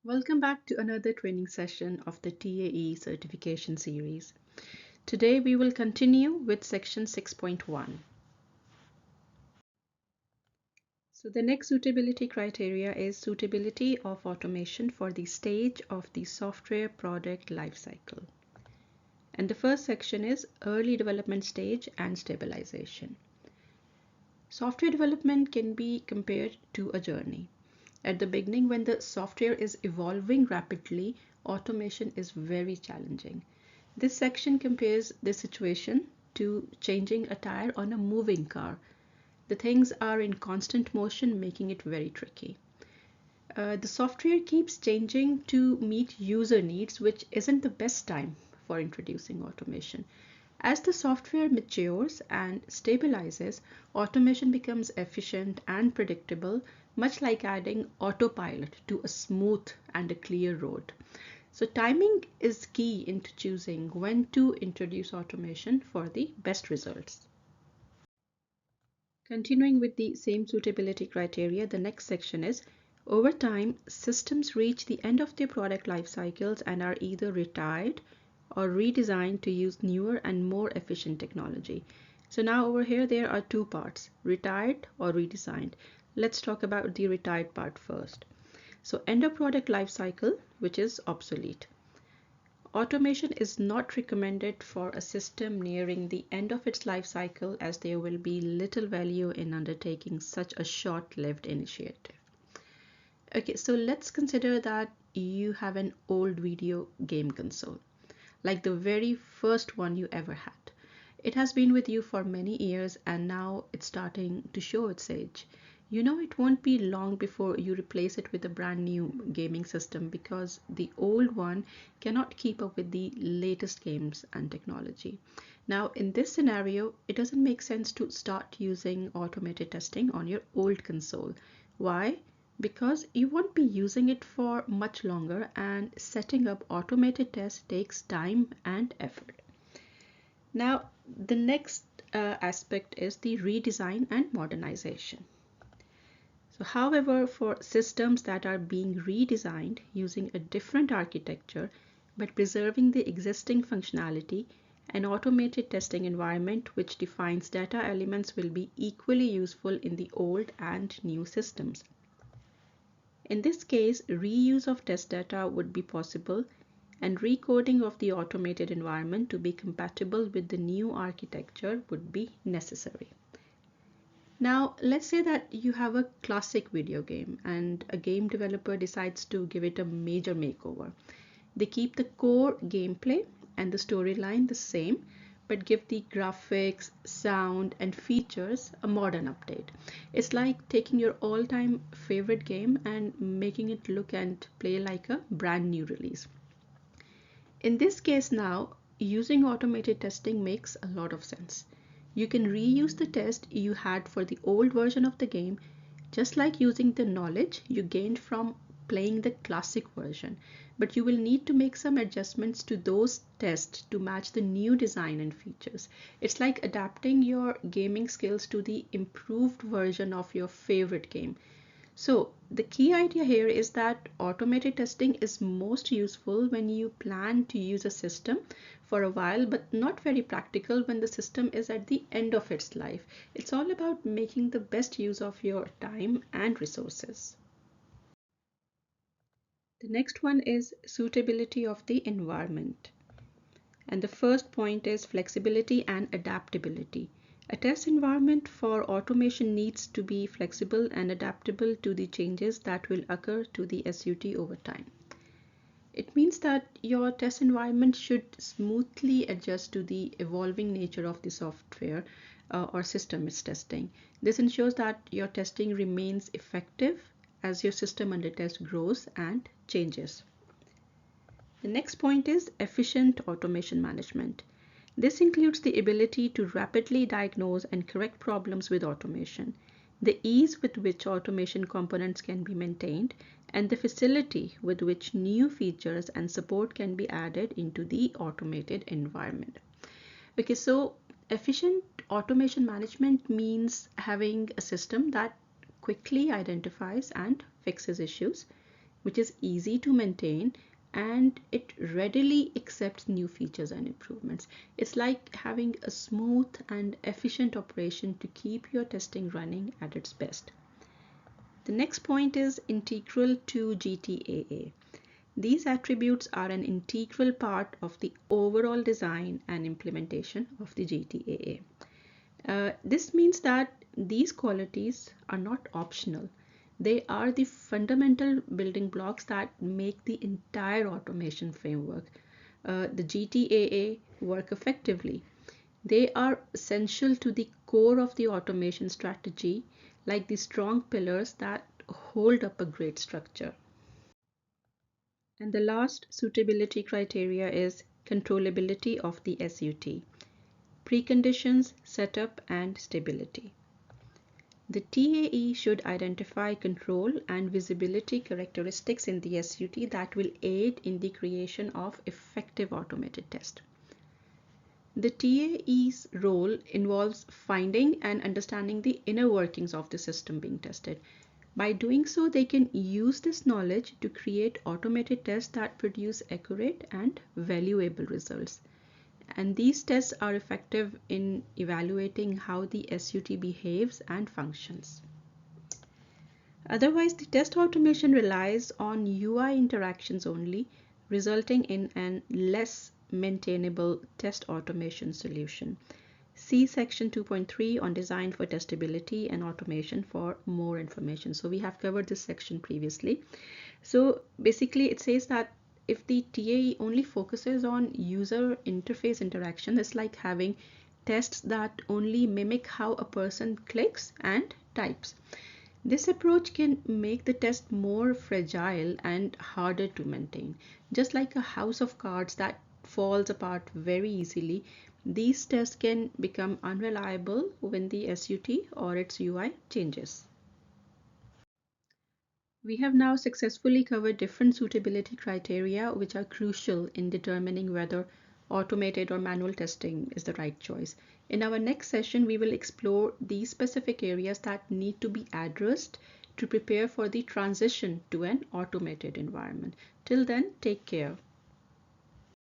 Welcome back to another training session of the TAE certification series. Today we will continue with section 6.1. So the next suitability criteria is suitability of automation for the stage of the software product lifecycle. And the first section is early development stage and stabilization. Software development can be compared to a journey. At the beginning, when the software is evolving rapidly, automation is very challenging. This section compares the situation to changing a tire on a moving car. The things are in constant motion, making it very tricky. The software keeps changing to meet user needs, which isn't the best time for introducing automation. As the software matures and stabilizes, automation becomes efficient and predictable, much like adding autopilot to a smooth and a clear road. So timing is key into choosing when to introduce automation for the best results. Continuing with the same suitability criteria, the next section is over time, systems reach the end of their product life cycles and are either retired or redesigned to use newer and more efficient technology. So now over here, there are two parts, retired or redesigned. Let's talk about the retired part first. So end of product life cycle, which is obsolete. Automation is not recommended for a system nearing the end of its life cycle, as there will be little value in undertaking such a short-lived initiative. Okay, so let's consider that you have an old video game console, like the very first one you ever had. It has been with you for many years and now it's starting to show its age. You know it won't be long before you replace it with a brand new gaming system because the old one cannot keep up with the latest games and technology. Now, in this scenario, it doesn't make sense to start using automated testing on your old console. Why? Because you won't be using it for much longer and setting up automated tests takes time and effort. Now, the next aspect is the redesign and modernization. So, however, for systems that are being redesigned using a different architecture but preserving the existing functionality, an automated testing environment which defines data elements will be equally useful in the old and new systems. In this case, reuse of test data would be possible and recoding of the automated environment to be compatible with the new architecture would be necessary. Now, let's say that you have a classic video game and a game developer decides to give it a major makeover. They keep the core gameplay and the storyline the same, but give the graphics, sound, and features a modern update. It's like taking your all-time favorite game and making it look and play like a brand new release. In this case now, using automated testing makes a lot of sense. You can reuse the test you had for the old version of the game, just like using the knowledge you gained from playing the classic version, but you will need to make some adjustments to those tests to match the new design and features. It's like adapting your gaming skills to the improved version of your favorite game. So the key idea here is that automated testing is most useful when you plan to use a system for a while, but not very practical when the system is at the end of its life. It's all about making the best use of your time and resources. The next one is suitability of the environment. And the first point is flexibility and adaptability. A test environment for automation needs to be flexible and adaptable to the changes that will occur to the SUT over time. It means that your test environment should smoothly adjust to the evolving nature of the software or system it's testing. This ensures that your testing remains effective as your system under test grows and changes. The next point is efficient automation management. This includes the ability to rapidly diagnose and correct problems with automation, the ease with which automation components can be maintained, and the facility with which new features and support can be added into the automated environment. Okay, so efficient automation management means having a system that quickly identifies and fixes issues, which is easy to maintain, and it readily accepts new features and improvements. It's like having a smooth and efficient operation to keep your testing running at its best. The next point is integral to GTAA. These attributes are an integral part of the overall design and implementation of the GTAA. This means that these qualities are not optional. They are the fundamental building blocks that make the entire automation framework, the GTAA, work effectively. They are essential to the core of the automation strategy, like the strong pillars that hold up a great structure. And the last suitability criteria is controllability of the SUT. Preconditions, setup, and stability. The TAE should identify control and visibility characteristics in the SUT that will aid in the creation of effective automated test. The TAE's role involves finding and understanding the inner workings of the system being tested. By doing so, they can use this knowledge to create automated tests that produce accurate and valuable results. And these tests are effective in evaluating how the SUT behaves and functions. Otherwise, the test automation relies on UI interactions only, resulting in an less maintainable test automation solution. See section 2.3 on design for testability and automation for more information. So we have covered this section previously. So basically it says that if the TAE only focuses on user interface interaction, it's like having tests that only mimic how a person clicks and types. This approach can make the test more fragile and harder to maintain. Just like a house of cards that falls apart very easily, these tests can become unreliable when the SUT or its UI changes. We have now successfully covered different suitability criteria which are crucial in determining whether automated or manual testing is the right choice. In our next session, we will explore these specific areas that need to be addressed to prepare for the transition to an automated environment. Till then, take care.